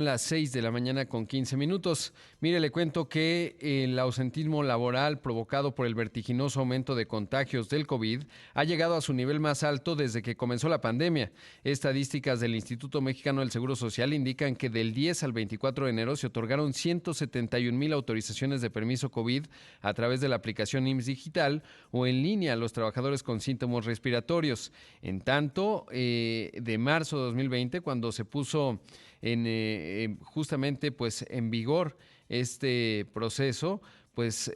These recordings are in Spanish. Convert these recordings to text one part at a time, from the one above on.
Las 6 de la mañana con 15 minutos. Mire, le cuento que el ausentismo laboral provocado por el vertiginoso aumento de contagios del COVID ha llegado a su nivel más alto desde que comenzó la pandemia. Estadísticas del Instituto Mexicano del Seguro Social indican que del 10 al 24 de enero se otorgaron 171,000 autorizaciones de permiso COVID a través de la aplicación IMSS Digital o en línea a los trabajadores con síntomas respiratorios. En tanto, de marzo de 2020, cuando se puso justamente pues en vigor este proceso, pues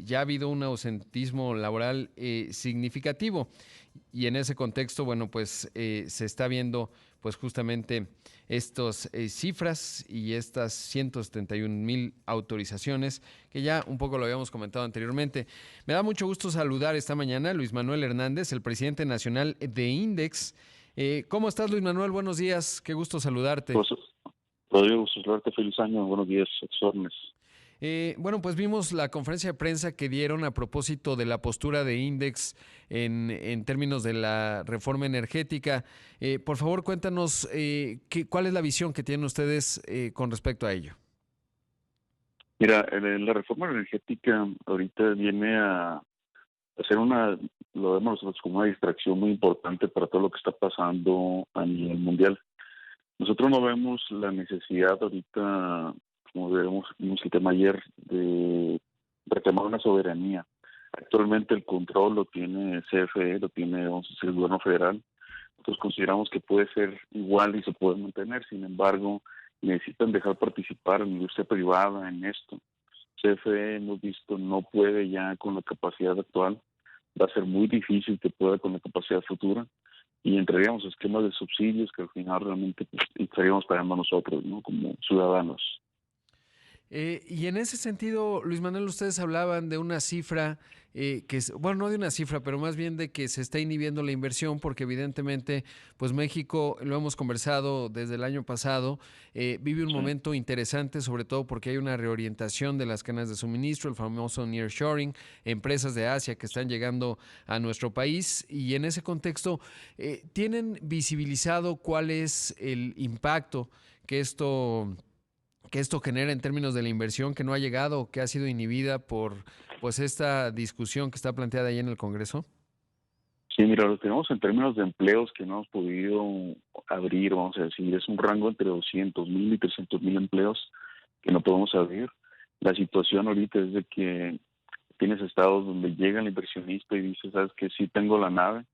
ya ha habido un ausentismo laboral significativo y en ese contexto, bueno, pues se está viendo pues justamente estas cifras y estas 171,000 autorizaciones que ya un poco lo habíamos comentado anteriormente. Me da mucho gusto saludar esta mañana a Luis Manuel Hernández, el presidente nacional de INDEX. ¿Cómo estás, Luis Manuel? Buenos días, qué gusto saludarte. Pues, Rodrigo, saludarte, feliz año, buenos días, exornes. Bueno, pues vimos la conferencia de prensa que dieron a propósito de la postura de Index en términos de la reforma energética. Por favor, cuéntanos cuál es la visión que tienen ustedes con respecto a ello. Mira, la reforma energética ahorita viene a hacer lo vemos nosotros como una distracción muy importante para todo lo que está pasando a nivel mundial. Nosotros no vemos la necesidad ahorita, como vimos el tema ayer, de reclamar una soberanía. Actualmente el control lo tiene CFE, lo tiene, vamos a decir, el gobierno federal. Nosotros consideramos que puede ser igual y se puede mantener. Sin embargo, necesitan dejar participar a la industria privada en esto. CFE, hemos visto, no puede ya con la capacidad actual. Va a ser muy difícil que pueda con la capacidad futura. Y entraríamos a esquemas de subsidios que al final realmente pues, estaríamos pagando nosotros, ¿no? Como ciudadanos. Y en ese sentido, Luis Manuel, ustedes hablaban de una cifra que es, bueno, no de una cifra, pero más bien de que se está inhibiendo la inversión porque evidentemente, pues México, lo hemos conversado desde el año pasado, vive un Sí. momento interesante, sobre todo porque hay una reorientación de las cadenas de suministro, el famoso nearshoring, empresas de Asia que están llegando a nuestro país y en ese contexto, ¿tienen visibilizado cuál es el impacto que esto genera en términos de la inversión que no ha llegado, que ha sido inhibida por pues esta discusión que está planteada ahí en el Congreso? Sí, mira, lo tenemos en términos de empleos que no hemos podido abrir, vamos a decir, es un rango entre 200,000 y 300,000 empleos que no podemos abrir. La situación ahorita es de que tienes estados donde llega el inversionista y dice, sabes que sí tengo la nave,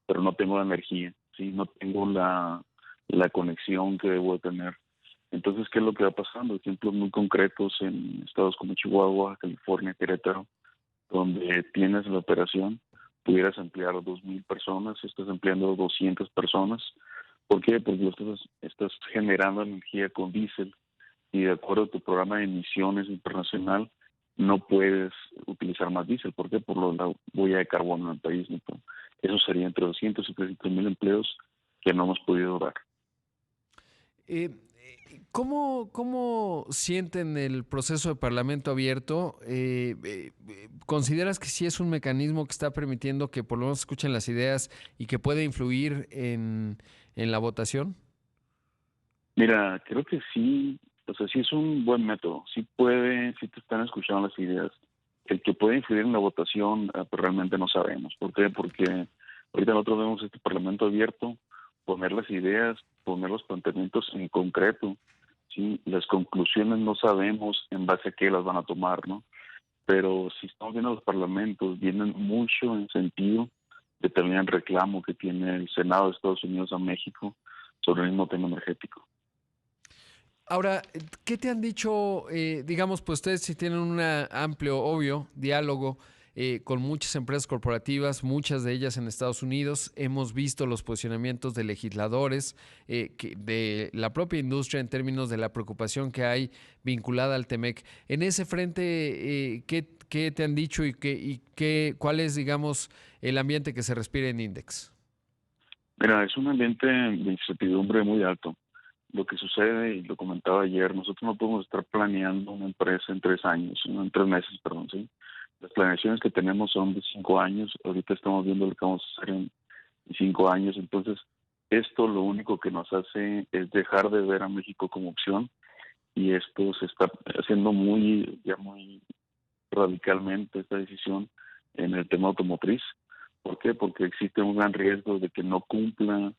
pero no tengo la energía, sí, no tengo la conexión que debo de tener. Entonces, ¿qué es lo que va pasando? Ejemplos muy concretos en estados como Chihuahua, California, Querétaro, donde tienes la operación, pudieras emplear a 2,000 personas, estás empleando 200 personas. ¿Por qué? Porque estás generando energía con diésel y de acuerdo a tu programa de emisiones internacional no puedes utilizar más diésel. ¿Por qué? Por la huella de carbono en el país. ¿No? Eso sería entre 200 y 300,000 empleos que no hemos podido dar. ¿Cómo sienten el proceso de Parlamento abierto? ¿Consideras que sí es un mecanismo que está permitiendo que por lo menos escuchen las ideas y que puede influir en la votación? Mira, creo que sí, o sea, sí es un buen método, sí te están escuchando las ideas. El que puede influir en la votación, pues realmente no sabemos. ¿Por qué? Porque ahorita nosotros vemos este Parlamento abierto, poner las ideas, poner los planteamientos en concreto, ¿sí? Las conclusiones no sabemos en base a qué las van a tomar, ¿no? Pero si estamos viendo los parlamentos, vienen mucho en sentido de también el reclamo que tiene el Senado de Estados Unidos a México sobre el mismo tema energético. Ahora, ¿qué te han dicho? Digamos, pues ustedes sí tienen un amplio, obvio, diálogo con muchas empresas corporativas, muchas de ellas en Estados Unidos. Hemos visto los posicionamientos de legisladores, de la propia industria en términos de la preocupación que hay vinculada al TEMEC. En ese frente, ¿qué te han dicho cuál es, digamos, el ambiente que se respira en Index? Mira, es un ambiente de incertidumbre muy alto. Lo que sucede, y lo comentaba ayer, nosotros no podemos estar planeando una empresa en 3 años, no, en 3 meses, perdón, ¿sí? Las planeaciones que tenemos son de 5 años, ahorita estamos viendo lo que vamos a hacer en 5 años, entonces esto lo único que nos hace es dejar de ver a México como opción y esto se está haciendo muy radicalmente esta decisión en el tema automotriz. ¿Por qué? Porque existe un gran riesgo de que no cumpla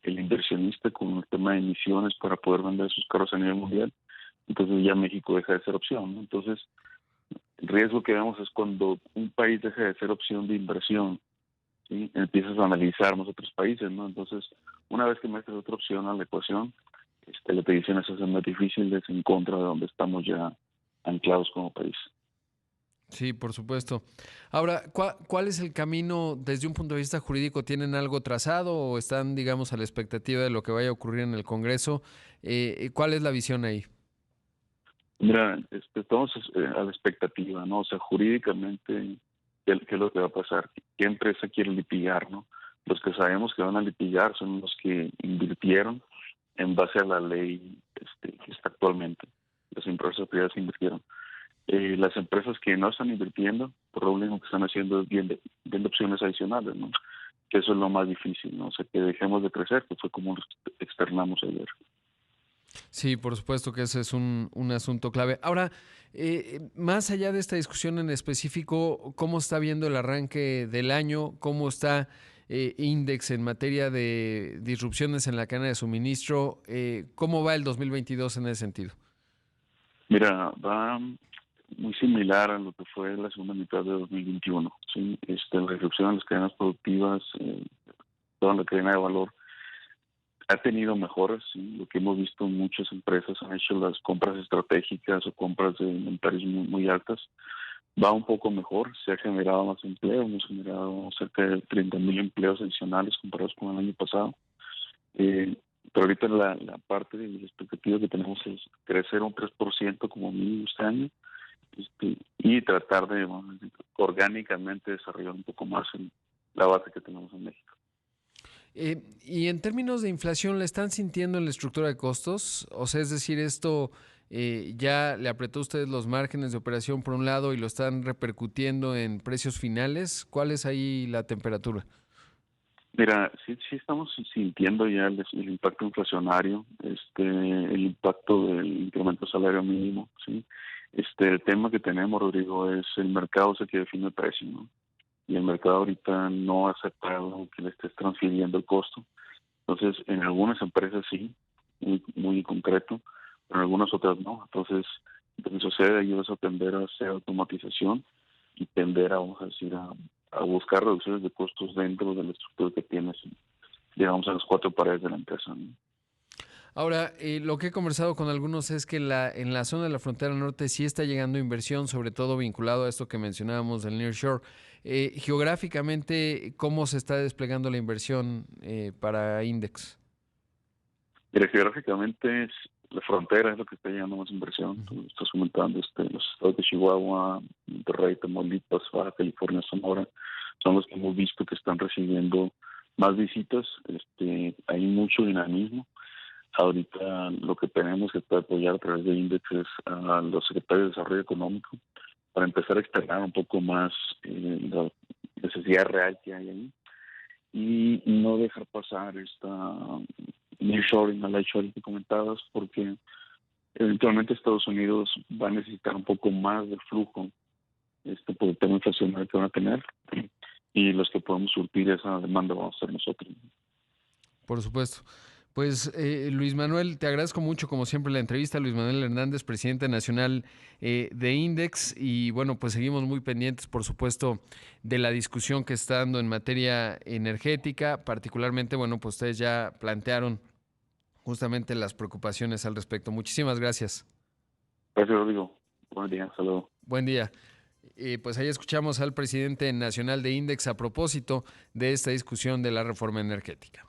el inversionista con el tema de emisiones para poder vender sus carros a nivel mundial. Entonces ya México deja de ser opción, ¿no? Entonces el riesgo que vemos es cuando un país deja de ser opción de inversión, ¿sí? Empiezas a analizar los otros países, ¿no? Entonces, una vez que metes otra opción a la ecuación, las decisiones se hacen más difíciles en contra de donde estamos ya anclados como país. Sí, por supuesto. Ahora, ¿cuál es el camino desde un punto de vista jurídico? ¿Tienen algo trazado o están, digamos, a la expectativa de lo que vaya a ocurrir en el Congreso? ¿Cuál es la visión ahí? Mira, estamos a la expectativa, ¿no? O sea, jurídicamente, ¿qué es lo que va a pasar? ¿Qué empresa quiere litigar, no? Los que sabemos que van a litigar son los que invirtieron en base a la ley que está actualmente. Las empresas privadas invirtieron. Las empresas que no están invirtiendo, por lo único que están haciendo es viendo opciones adicionales, ¿no? Que eso es lo más difícil, ¿no? O sea, que dejemos de crecer, que fue como nos externamos ayer. Sí, por supuesto que ese es un asunto clave. Ahora, más allá de esta discusión en específico, ¿cómo está viendo el arranque del año? ¿Cómo está Index en materia de disrupciones en la cadena de suministro? ¿Cómo va el 2022 en ese sentido? Mira, va muy similar a lo que fue la segunda mitad de 2021, ¿sí? La disrupción en las cadenas productivas, toda la cadena de valor, ha tenido mejoras, ¿sí? Lo que hemos visto, muchas empresas han hecho las compras estratégicas o compras de inventarios muy altas. Va un poco mejor, se ha generado más empleo, hemos generado cerca de 30,000 empleos adicionales comparados con el año pasado. Pero ahorita la parte de la expectativa que tenemos es crecer un 3% como mínimo este año, y tratar de, bueno, orgánicamente desarrollar un poco más la base que tenemos en México. Y en términos de inflación, ¿la están sintiendo en la estructura de costos? O sea, es decir, esto ya le apretó a ustedes los márgenes de operación por un lado y lo están repercutiendo en precios finales. ¿Cuál es ahí la temperatura? Mira, sí estamos sintiendo ya el impacto inflacionario, el impacto del incremento del salario mínimo, ¿sí? El tema que tenemos, Rodrigo, es el mercado es el que define el precio, ¿no? Y el mercado ahorita no ha aceptado que le estés transfiriendo el costo. Entonces, en algunas empresas sí, muy concreto, pero en algunas otras no. Entonces, lo que sucede ahí es a tender a hacer automatización y tender a, vamos a decir, a buscar reducciones de costos dentro de la estructura que tienes, digamos, en las cuatro paredes de la empresa, ¿no? Ahora, lo que he conversado con algunos es que en la zona de la frontera norte sí está llegando inversión, sobre todo vinculado a esto que mencionábamos del nearshore. Geográficamente, ¿cómo se está desplegando la inversión para Index? Mira, geográficamente la frontera es lo que está llegando más inversión. Tú estás comentando los estados de Chihuahua, Monterrey, Tamaulipas, Baja California, Sonora, son los que hemos visto que están recibiendo más visitas. Hay mucho dinamismo. Ahorita lo que tenemos que apoyar a través de Index es a los secretarios de Desarrollo Económico para empezar a externar un poco más la necesidad real que hay ahí y no dejar pasar esta nearshoring, a lightshoring que comentabas, porque eventualmente Estados Unidos va a necesitar un poco más de flujo por el tema inflacionario que van a tener, y los que podemos surtir esa demanda vamos a ser nosotros. Por supuesto. Pues Luis Manuel, te agradezco mucho como siempre la entrevista. Luis Manuel Hernández, presidente nacional de Index. Y bueno, pues seguimos muy pendientes, por supuesto, de la discusión que está dando en materia energética. Particularmente, bueno, pues ustedes ya plantearon justamente las preocupaciones al respecto. Muchísimas gracias. Gracias, Rodrigo. Buen día, saludos. Buen día. Pues ahí escuchamos al presidente nacional de Index a propósito de esta discusión de la reforma energética.